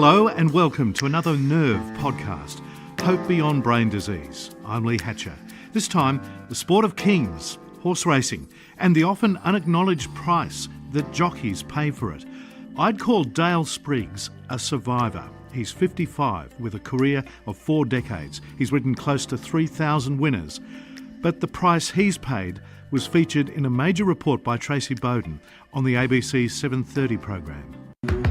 Hello and welcome to another Nerve podcast, Hope Beyond Brain Disease. I'm Lee Hatcher. This time, the sport of kings, horse racing, and the often unacknowledged price that jockeys pay for it. I'd call Dale Spriggs a survivor. He's 55 with a career of 4 decades. He's ridden close to 3,000 winners. But the price he's paid was featured in a major report by Tracy Bowden on the ABC's 7:30 program.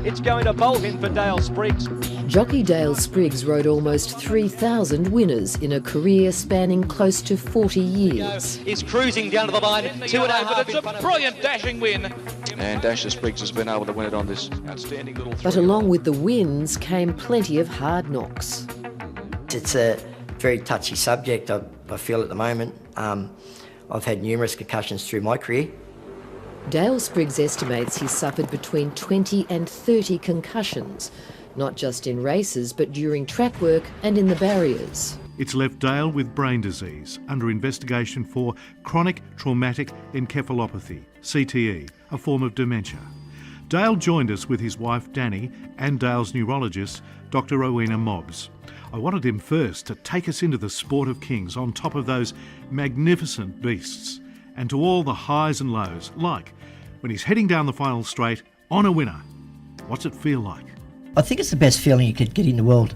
It's going to bolt in for Dale Spriggs. Jockey Dale Spriggs rode almost 3,000 winners in a career spanning close to 40 years. He's cruising down to the line, 2.5. It's a brilliant dashing win. And Dasher Spriggs has been able to win it on this outstanding little But along with the wins came plenty of hard knocks. It's a very touchy subject, I feel, at the moment. I've had numerous concussions through my career. Dale Spriggs estimates he's suffered between 20 and 30 concussions, not just in races but during track work and in the barriers. It's left Dale with brain disease under investigation for Chronic Traumatic Encephalopathy, CTE, a form of dementia. Dale joined us with his wife Dani and Dale's neurologist, Dr. Rowena Mobbs. I wanted him first to take us into the sport of kings on top of those magnificent beasts and to all the highs and lows, like when he's heading down the final straight on a winner. What's it feel like? I think it's the best feeling you could get in the world.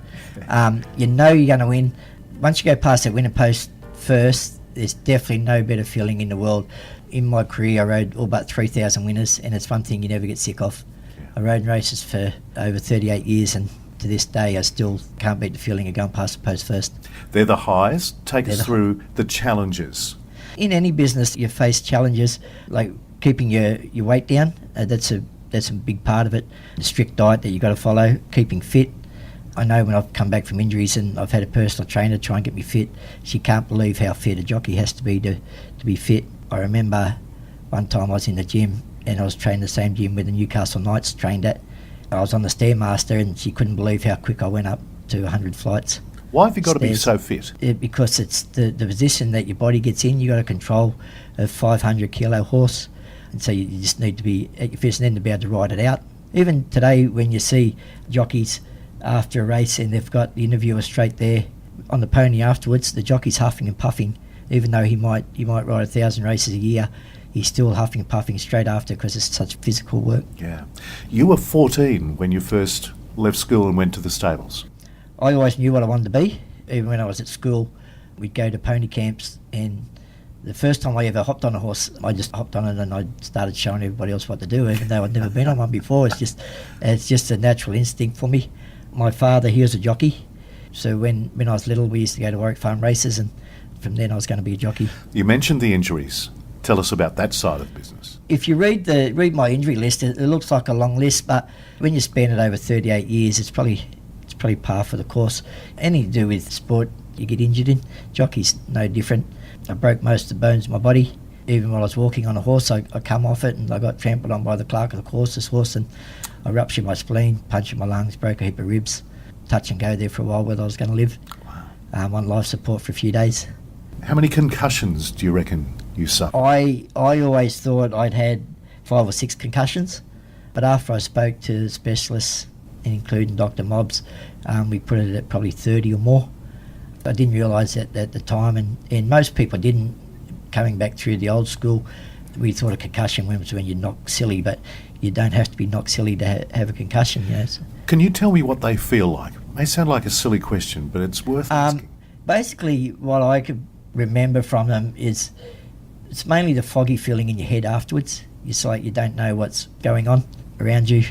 You know you're going to win. Once you go past that winner post first, there's definitely no better feeling in the world. In my career, I rode all but 3,000 winners, and it's one thing you never get sick of. Yeah. I rode in races for over 38 years, and to this day, I still can't beat the feeling of going past the post first. They're the highs. Take us through the challenges. In any business, you face challenges like keeping your weight down. That's a big part of it. The strict diet that you've got to follow, keeping fit. I know when I've come back from injuries and I've had a personal trainer try and get me fit, she can't believe how fit a jockey has to be to be fit. I remember one time I was in the gym and I was training the same gym where the Newcastle Knights trained at. I was on the Stairmaster and she couldn't believe how quick I went up to 100 flights. Why have you got to be so fit? Because it's the position that your body gets in. You got to control a 500 kilo horse, and so you just need to be at your fittest end to be able to ride it out. Even today, when you see jockeys after a race and they've got the interviewer straight there on the pony afterwards, the jockey's huffing and puffing, even though he might ride 1,000 races a year. He's still huffing and puffing straight after because it's such physical work. Yeah, you were 14 when you first left school and went to the stables. I always knew what I wanted to be. Even when I was at school, we'd go to pony camps, and the first time I ever hopped on a horse, I just hopped on it and I started showing everybody else what to do, even though I'd never been on one before. It's just a natural instinct for me. My father, he was a jockey, so when I was little, we used to go to Warwick Farm races, and from then I was going to be a jockey. You mentioned the injuries. Tell us about that side of the business. If you read my injury list, it looks like a long list, but when you span it over 38 years, it's probably par for the course. Anything to do with sport you get injured in, jockey's no different. I broke most of the bones in my body. Even while I was walking on a horse, I come off it and I got trampled on by the clerk of the horse and I ruptured my spleen, punctured my lungs, broke a heap of ribs. Touch and go there for a while whether I was going to live. Wow. On life support for a few days. How many concussions do you reckon you suffered? I always thought I'd had 5 or 6 concussions, but after I spoke to specialists, including Dr. Mobbs, we put it at probably 30 or more. I didn't realise that at the time, and most people didn't. Coming back through the old school, we thought a concussion was when you knock silly, but you don't have to be knocked silly to have a concussion. You know? Can you tell me what they feel like? It may sound like a silly question, but it's worth asking. Basically, what I could remember from them is it's mainly the foggy feeling in your head afterwards. It's like you don't know what's going on around you.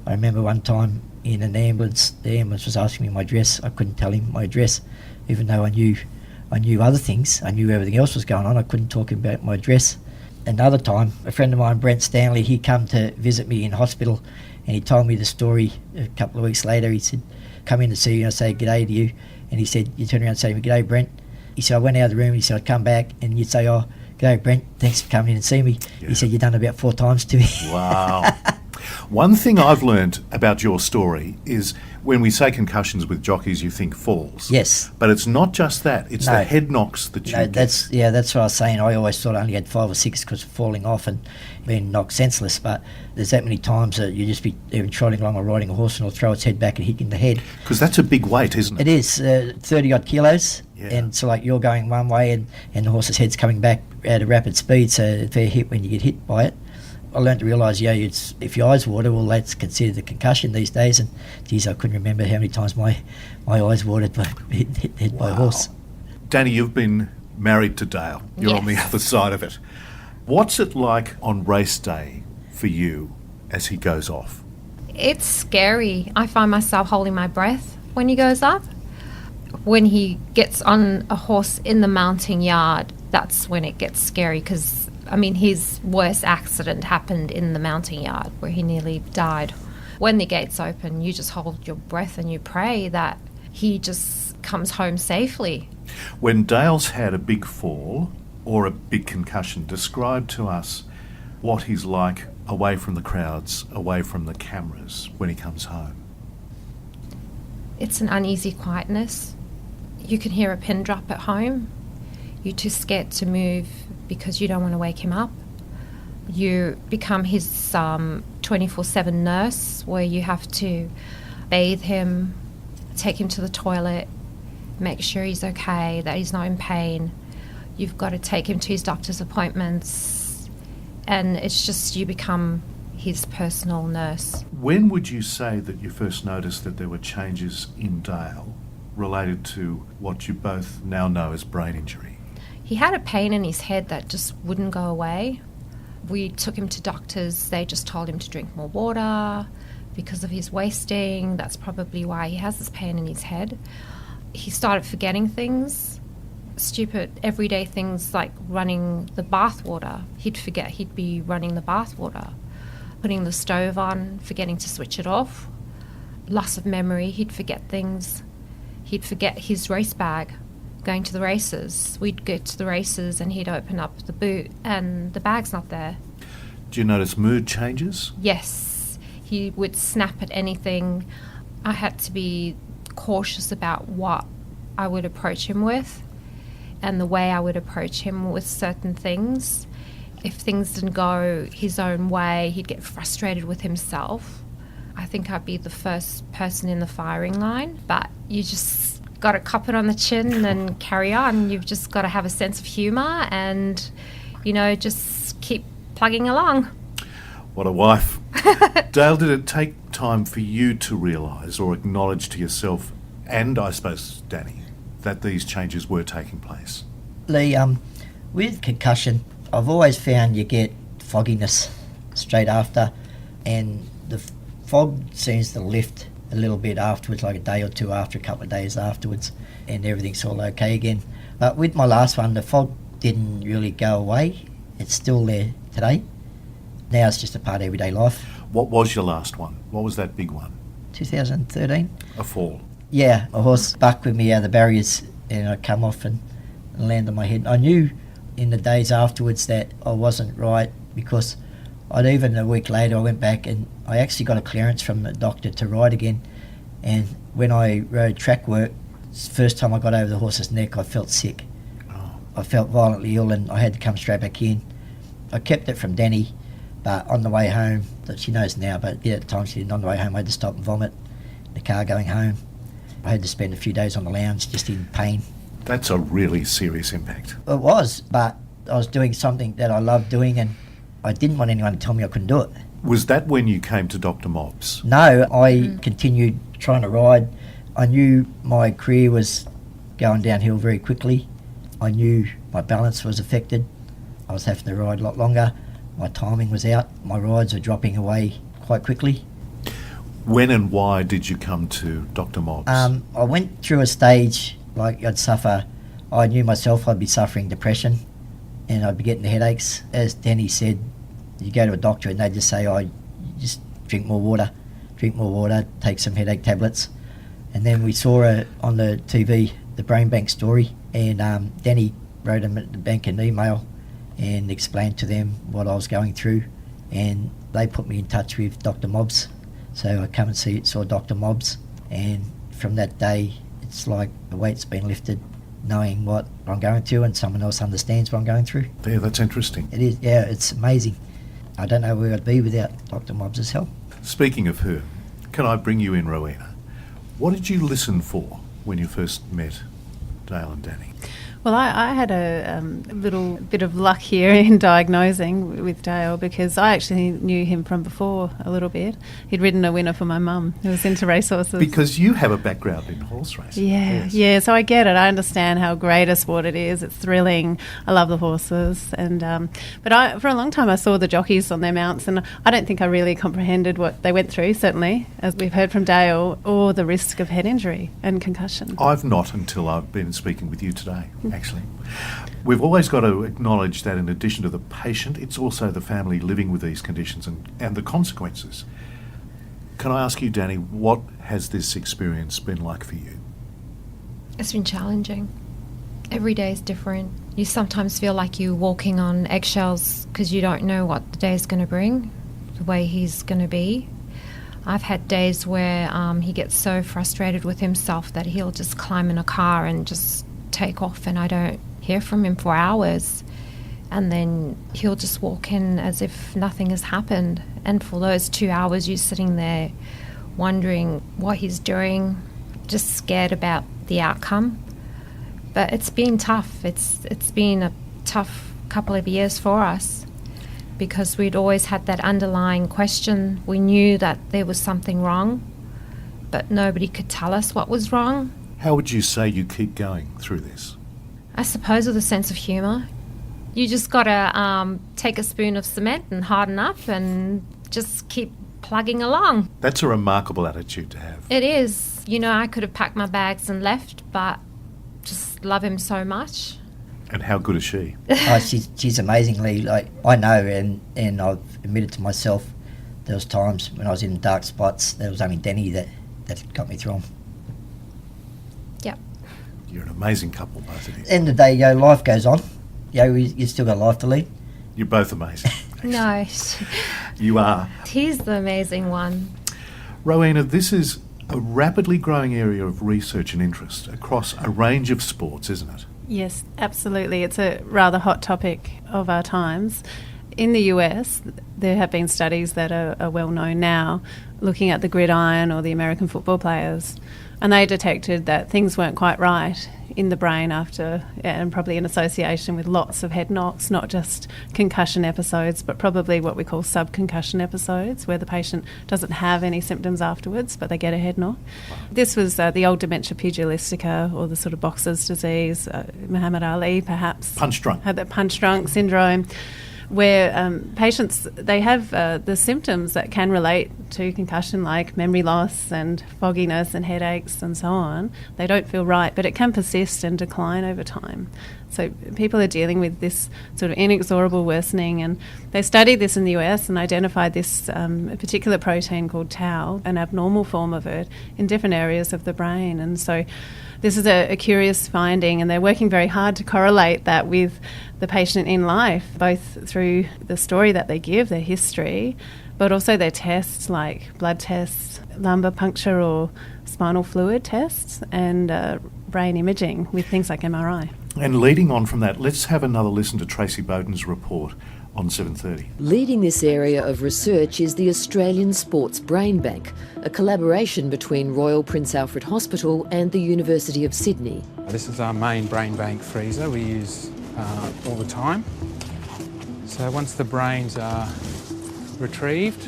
I remember one time in an ambulance, the ambulance was asking me my address. I couldn't tell him my address, even though I knew other things. I knew everything else was going on. I couldn't talk about my address. Another time, a friend of mine, Brent Stanley, he come to visit me in hospital, and he told me the story a couple of weeks later. He said, come in to see you, and I say g'day to you. And he said, you turn around and say to me, g'day, Brent. He said, I went out of the room, and he said, I'd come back, and you'd say, oh, g'day, Brent, thanks for coming in and seeing me. Yeah. He said, you've done it about 4 times to me. Wow. One thing I've learned about your story is when we say concussions with jockeys, you think falls. Yes. But it's not just that. It's No. the head knocks that you No, get. that's what I was saying. I always thought I only had 5 or 6 because of falling off and being knocked senseless. But there's that many times that you just be even trotting along or riding a horse and it'll throw its head back and hit you in the head. Because that's a big weight, isn't it? It is 30 odd kilos. Yeah. And so like you're going one way and the horse's head's coming back at a rapid speed, so a fair hit when you get hit by it. I learned to realise, if your eyes water, well, that's considered a concussion these days. And geez, I couldn't remember how many times my eyes watered by hit by a horse. Danny, you've been married to Dale. You're on the other side of it. What's it like on race day for you as he goes off? It's scary. I find myself holding my breath when he goes up. When he gets on a horse in the mounting yard, that's when it gets scary because, his worst accident happened in the mounting yard where he nearly died. When the gates open, you just hold your breath and you pray that he just comes home safely. When Dale's had a big fall or a big concussion, describe to us what he's like away from the crowds, away from the cameras when he comes home. It's an uneasy quietness. You can hear a pin drop at home. You're too scared to move because you don't want to wake him up. You become his 24/7 nurse where you have to bathe him, take him to the toilet, make sure he's okay, that he's not in pain. You've got to take him to his doctor's appointments, and it's just you become his personal nurse. When would you say that you first noticed that there were changes in Dale related to what you both now know as brain injury? He had a pain in his head that just wouldn't go away. We took him to doctors. They just told him to drink more water because of his wasting. That's probably why he has this pain in his head. He started forgetting things, stupid everyday things like running the bath water. He'd forget he'd be running the bath water, putting the stove on, forgetting to switch it off. Loss of memory, he'd forget things. He'd forget his race bag. Going to the races, we'd get to the races and he'd open up the boot and the bag's not there. Do you notice mood changes? Yes, he would snap at anything. I had to be cautious about what I would approach him with and the way I would approach him with certain things. If things didn't go his own way, he'd get frustrated with himself. I think I'd be the first person in the firing line, but you just got to cop it on the chin and carry on. You've just got to have a sense of humour and, just keep plugging along. What a wife. Dale, did it take time for you to realise or acknowledge to yourself, and I suppose Danny, that these changes were taking place? Lee, with concussion, I've always found you get fogginess straight after, and the fog seems to lift a little bit afterwards, like a day or two after, a couple of days afterwards, and everything's all okay again. But with my last one, the fog didn't really go away. It's still there today. Now it's just a part of everyday life. What was your last one? What was that big one? 2013. A fall? Yeah, a horse bucked with me out of the barriers and I come off and land on my head. I knew in the days afterwards that I wasn't right because even a week later I went back and I actually got a clearance from the doctor to ride again, and when I rode track work, first time I got over the horse's neck I felt sick. I felt violently ill and I had to come straight back in. I kept it from Danny, but on the way home, that she knows now, but at the time she didn't, on the way home I had to stop and vomit in the car going home. I had to spend a few days on the lounge just in pain. That's a really serious impact. It was, but I was doing something that I loved doing and I didn't want anyone to tell me I couldn't do it. Was that when you came to Dr. Mobbs? No, I continued trying to ride. I knew my career was going downhill very quickly. I knew my balance was affected. I was having to ride a lot longer. My timing was out. My rides were dropping away quite quickly. When and why did you come to Dr. Mobbs? I went through a stage like I knew myself I'd be suffering depression and I'd be getting the headaches. As Danny said, you go to a doctor and they just say, you just drink more water, take some headache tablets. And then we saw on the TV, the Brain Bank story, and Danny wrote them at the bank an email and explained to them what I was going through. and they put me in touch with Dr. Mobbs. So I come and saw Dr. Mobbs, and from that day, it's like the weight's been lifted, knowing what I'm going through, and someone else understands what I'm going through. Yeah, that's interesting. It is, yeah, it's amazing. I don't know where I'd be without Dr. Mobbs' help. Speaking of her, can I bring you in, Rowena? What did you listen for when you first met Dale and Danny? Well, I had a little bit of luck here in diagnosing with Dale, because I actually knew him from before a little bit. He'd ridden a winner for my mum, who was into racehorses. Because you have a background in horse racing. Yeah, so I get it. I understand how great a sport it is. It's thrilling. I love the horses. And but for a long time I saw the jockeys on their mounts, and I don't think I really comprehended what they went through, certainly, as we've heard from Dale, or the risk of head injury and concussion. I've not, until I've been speaking with you today. Actually, we've always got to acknowledge that in addition to the patient, it's also the family living with these conditions and the consequences. Can I ask you, Danny, what has this experience been like for you? It's been challenging. Every day is different. You sometimes feel like you're walking on eggshells because you don't know what the day is going to bring, the way he's going to be. I've had days where he gets so frustrated with himself that he'll just climb in a car and just take off, and I don't hear from him for hours, and then he'll just walk in as if nothing has happened, and for those 2 hours you're sitting there wondering what he's doing, just scared about the outcome. But it's been tough. It's been a tough couple of years for us, because we'd always had that underlying question. We knew that there was something wrong, but nobody could tell us what was wrong. How would you say you keep going through this? I suppose with a sense of humour. You just got to take a spoon of cement and harden up and just keep plugging along. That's a remarkable attitude to have. It is. You know, I could have packed my bags and left, but just love him so much. And how good is she? She's amazingly, like, I know, and I've admitted to myself, there was times when I was in dark spots, there was only Danny that got me through them. Yep. You're an amazing couple, both of you. End of the day, life goes on. You still got life to lead. You're both amazing. No. You are. He's the amazing one. Rowena, this is a rapidly growing area of research and interest across a range of sports, isn't it? Yes, absolutely. It's a rather hot topic of our times. In the US, there have been studies that are well known now, looking at the gridiron or the American football players, and they detected that things weren't quite right in the brain after, and probably in association with lots of head knocks, not just concussion episodes, but probably what we call subconcussion episodes, where the patient doesn't have any symptoms afterwards, but they get a head knock. This was the old dementia pugilistica, or the sort of boxer's disease. Muhammad Ali, perhaps, punch drunk, had that punch drunk syndrome, where patients, they have the symptoms that can relate to concussion, like memory loss and fogginess and headaches and so on. They don't feel right, but it can persist and decline over time. So people are dealing with this sort of inexorable worsening, and they studied this in the US and identified this particular protein called tau, an abnormal form of it, in different areas of the brain. And so this is a curious finding, and they're working very hard to correlate that with the patient in life, both through the story that they give, their history, but also their tests like blood tests, lumbar puncture or spinal fluid tests, and brain imaging with things like MRI. And leading on from that, let's have another listen to Tracy Bowden's report on 7:30. Leading this area of research is the Australian Sports Brain Bank, a collaboration between Royal Prince Alfred Hospital and the University of Sydney. This is our main brain bank freezer we use all the time. So once the brains are retrieved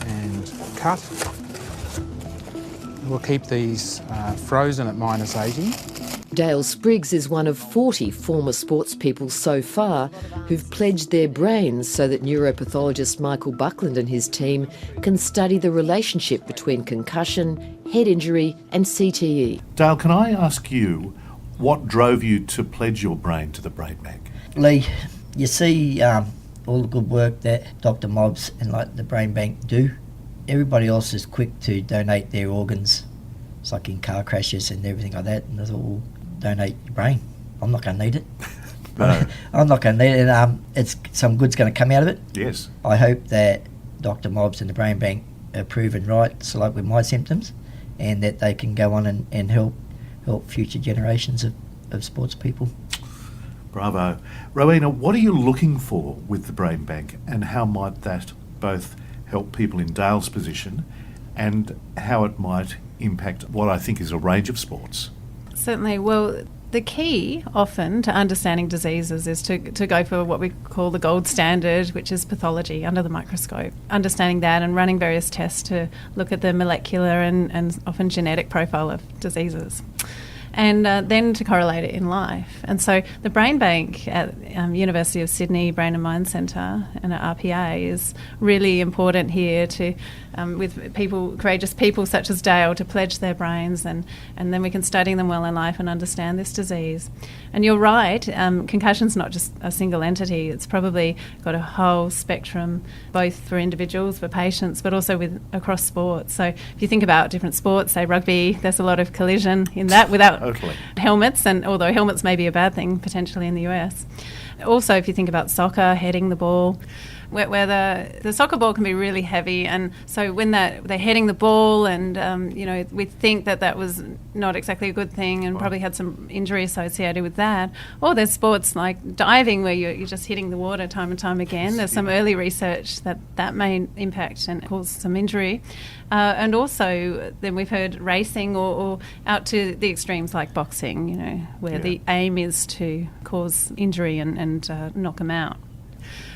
and cut, we'll keep these frozen at -80. Dale Spriggs is one of 40 former sports people so far who've pledged their brains so that neuropathologist Michael Buckland and his team can study the relationship between concussion, head injury and CTE. Dale, can I ask you what drove you to pledge your brain to the brain bank? Lee, you see all the good work that Dr. Mobbs and like the brain bank do. Everybody else is quick to donate their organs. It's like in car crashes and everything like that, and they all donate your brain. I'm not going to need it. No. I'm not going to let it. It's some good's going to come out of it. Yes. I hope that Dr. Mobbs and the Brain Bank are proven right, so like with my symptoms, and that they can go on and help future generations of sports people. Bravo. Rowena, what are you looking for with the Brain Bank, and how might that both help people in Dale's position and how it might impact what I think is a range of sports? Certainly. Well, the key often to understanding diseases is to go for what we call the gold standard, which is pathology under the microscope. Understanding that and running various tests to look at the molecular and often genetic profile of diseases. And then to correlate it in life. And so the Brain Bank at University of Sydney Brain and Mind Centre and at RPA is really important here to, with people, courageous people such as Dale, to pledge their brains and then we can study them well in life and understand this disease. And you're right, concussion's not just a single entity, it's probably got a whole spectrum, both for individuals, for patients, but also across sports. So if you think about different sports, say rugby, there's a lot of collision in that without helmets, and although helmets may be a bad thing potentially in the US. Also, if you think about soccer, heading the ball, where the soccer ball can be really heavy, and so when they're heading the ball and we think that was not exactly a good thing and probably had some injury associated with that. Or there's sports like diving where you're just hitting the water time and time again. There's some early research that may impact and cause some injury. And also then we've heard racing or out to the extremes like boxing, where the aim is to cause injury and knock them out.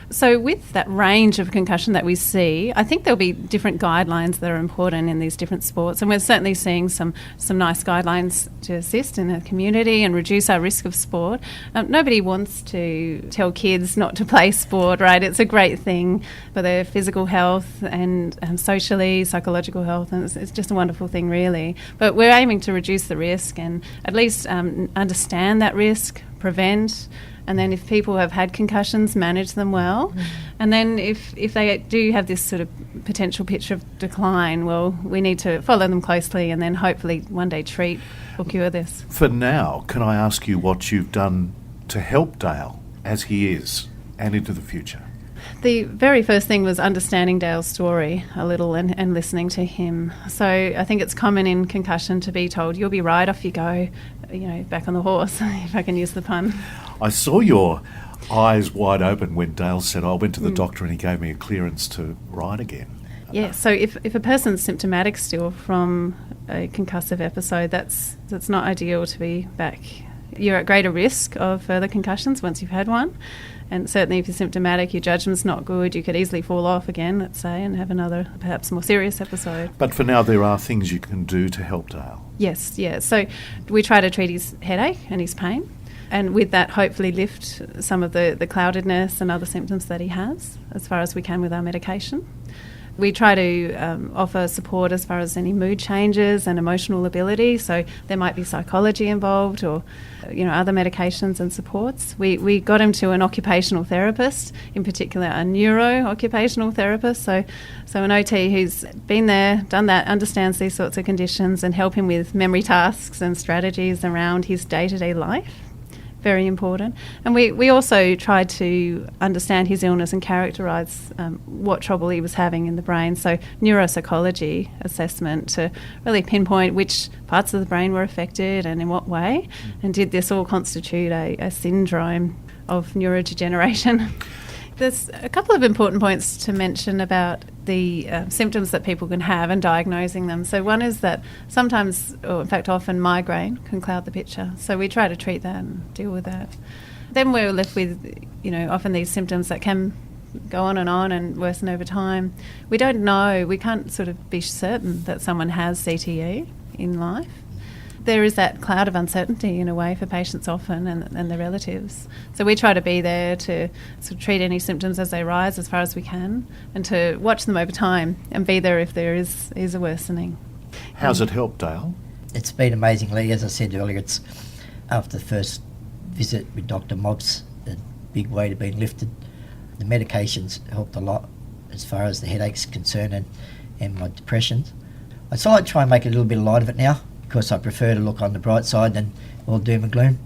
So with that range of concussion that we see, I think there'll be different guidelines that are important in these different sports, and we're certainly seeing some nice guidelines to assist in the community and reduce our risk of sport. Nobody wants to tell kids not to play sport, right? It's a great thing for their physical health and socially, psychological health, and it's just a wonderful thing really. But we're aiming to reduce the risk and at least understand that risk, prevent, and then if people have had concussions, manage them well. And then if they do have this sort of potential picture of decline, well, we need to follow them closely and then hopefully one day treat or cure this. For now, can I ask you what you've done to help Dale as he is and into the future? The very first thing was understanding Dale's story a little and listening to him. So I think it's common in concussion to be told, you'll be right, off you go, back on the horse, if I can use the pun. I saw your eyes wide open when Dale said, I went to the doctor and he gave me a clearance to ride again. Yeah, so if a person's symptomatic still from a concussive episode, that's not ideal to be back. You're at greater risk of further concussions once you've had one. And certainly if you're symptomatic, your judgment's not good, you could easily fall off again, let's say, and have another, perhaps more serious episode. But for now, there are things you can do to help Dale. Yes, yeah. So we try to treat his headache and his pain, and with that hopefully lift some of the cloudedness and other symptoms that he has as far as we can with our medication. We try to offer support as far as any mood changes and emotional ability, so there might be psychology involved or other medications and supports. We got him to an occupational therapist, in particular a neuro-occupational therapist, so an OT who's been there, done that, understands these sorts of conditions and help him with memory tasks and strategies around his day-to-day life. Very important. And we also tried to understand his illness and characterise what trouble he was having in the brain. So neuropsychology assessment to really pinpoint which parts of the brain were affected and in what way. And did this all constitute a syndrome of neurodegeneration? There's a couple of important points to mention about the symptoms that people can have and diagnosing them. So one is that sometimes, or in fact often, migraine can cloud the picture. So we try to treat that and deal with that. Then we're left with, often these symptoms that can go on and worsen over time. We don't know, we can't sort of be certain that someone has CTE in life. There is that cloud of uncertainty in a way for patients often and their relatives. So we try to be there to sort of treat any symptoms as they rise as far as we can and to watch them over time and be there if there is a worsening. How's it helped, Dale? It's been amazingly, as I said earlier, it's after the first visit with Dr. Mobbs, the big weight had been lifted. The medications helped a lot as far as the headache's concerned and my depressions. I sort of try and make a little bit of light of it now, because I prefer to look on the bright side than all doom and gloom.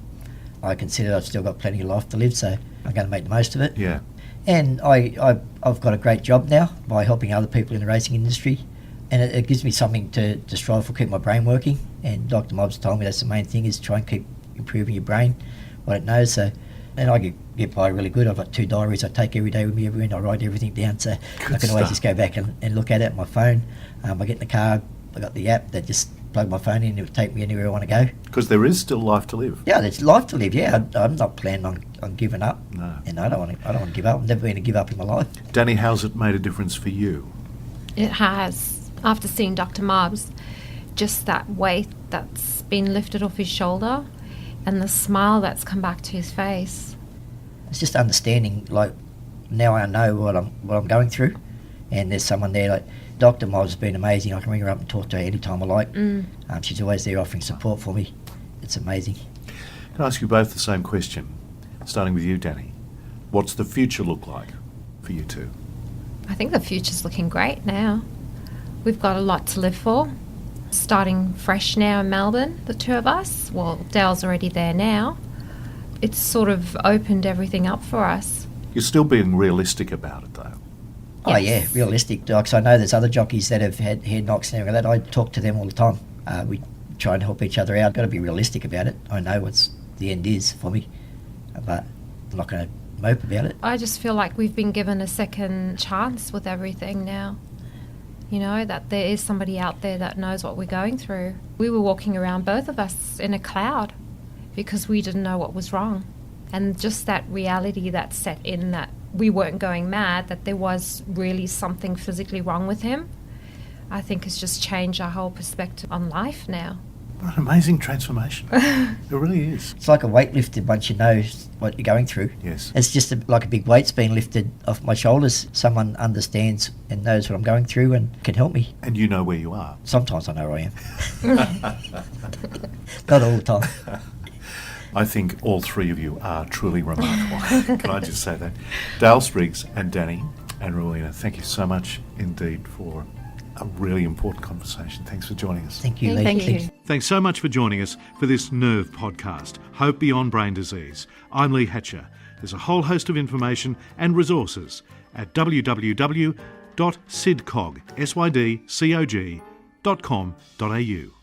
I consider I've still got plenty of life to live, so I'm going to make the most of it. Yeah. And I've got a great job now by helping other people in the racing industry, and it gives me something to strive for, keep my brain working. And Dr. Mobbs told me that's the main thing, is try and keep improving your brain, what it knows. So, and I get by really good. I've got 2 diaries I take every day with me everywhere, and I write everything down, so I can always just go back and look at it on my phone. I get in the car, I got the app that just plug my phone in and it'll take me anywhere I want to go. Because there is still life to live. Yeah, there's life to live. Yeah, I'm not planning on giving up. No. And I don't want to give up. I've never been to give up in my life. Danny, how's it made a difference for you? It has. After seeing Dr. Mobbs, just that weight that's been lifted off his shoulder and the smile that's come back to his face. It's just understanding, like, now I know what I'm going through, and there's someone there. Like Dr. Mobbs has been amazing. I can ring her up and talk to her anytime I like. She's always there offering support for me. It's amazing. Can I ask you both the same question? Starting with you, Danny. What's the future look like for you two? I think the future's looking great now. We've got a lot to live for. Starting fresh now in Melbourne, the 2 of us. Well, Dale's already there now. It's sort of opened everything up for us. You're still being realistic about it, though. Oh yeah, realistic. Because I know there's other jockeys that have had head knocks and everything like that. I talk to them all the time. We try and help each other out. Got to be realistic about it. I know what the end is for me, but I'm not going to mope about it. I just feel like we've been given a second chance with everything now. You know, that there is somebody out there that knows what we're going through. We were walking around, both of us, in a cloud because we didn't know what was wrong. And just that reality that set in, that we weren't going mad, that there was really something physically wrong with him, I think has just changed our whole perspective on life now. What an amazing transformation. It really is. It's like a weight lifted once you know what you're going through. Yes. It's just like a big weight's being lifted off my shoulders. Someone understands and knows what I'm going through and can help me. And you know where you are. Sometimes I know where I am. Not all the time. I think all 3 of you are truly remarkable. Can I just say that? Dale Spriggs and Danny and Rowena, thank you so much indeed for a really important conversation. Thanks for joining us. Thank you, Lee. Thank you. Thanks so much for joining us for this Nerve podcast, Hope Beyond Brain Disease. I'm Lee Hatcher. There's a whole host of information and resources at www.sydcog.com.au.